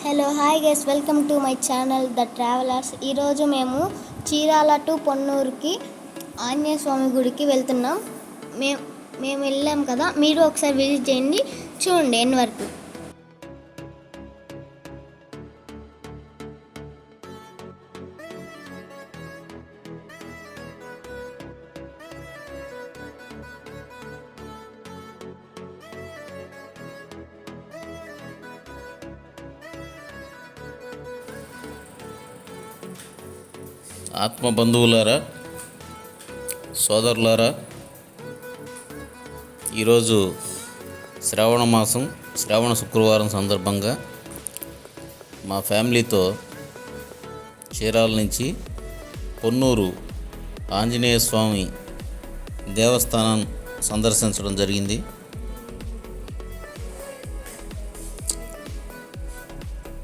Hello hi guys, welcome to my channel the travellers. ఈరోజు మేము Chirala to పొన్నూరుకి Anjaneya స్వామి గుడికి వెళ్తున్నాం. మేము వెళ్ళాం కదా, మీరు ఒకసారి విజిట్ చేయండి, చూడండి ఎన్ని వరకు. ఆత్మ బంధువులారా, సోదరులారా, ఈరోజు శ్రావణ మాసం శ్రావణ శుక్రవారం సందర్భంగా మా ఫ్యామిలీతో చీరాల నుంచి పొన్నూరు ఆంజనేయ స్వామి దేవస్థానం సందర్శించడం జరిగింది.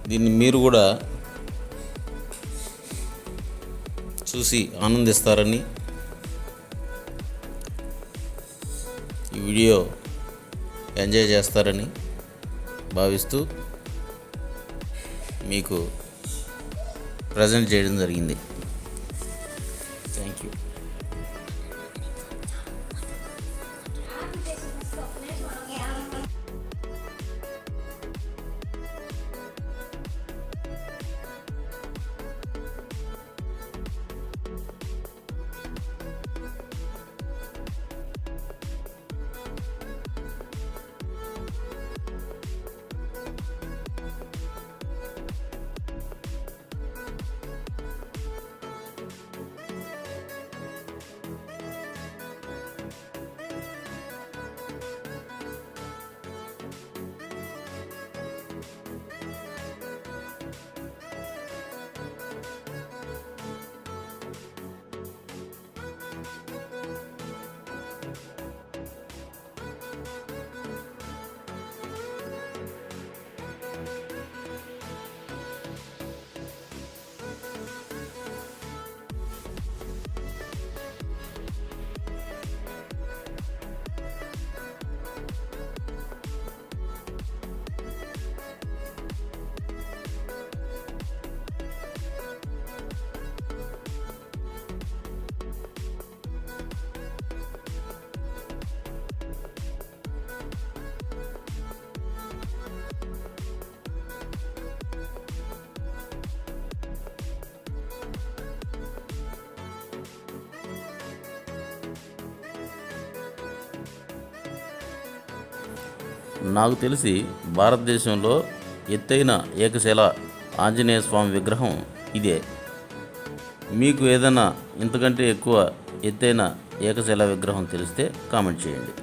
దీన్ని మీరు కూడా చూసి ఆనందిస్తారని, ఈ వీడియో ఎంజాయ్ చేస్తారని భావిస్తూ మీకు ప్రజెంట్ చేయడం జరిగింది. Thank you. నాకు తెలిసి భారతదేశంలో ఎత్తైన ఏకశిల ఆంజనేయ స్వామి విగ్రహం ఇదే. మీకు ఏదైనా ఇంతకంటే ఎక్కువ ఎత్తైన ఏకశిల విగ్రహం తెలిస్తే కామెంట్ చేయండి.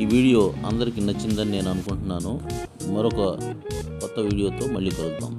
ఈ వీడియో అందరికీ నచ్చిందని నేను అనుకుంటున్నాను. మరొక కొత్త వీడియోతో మళ్ళీ కలుద్దాం.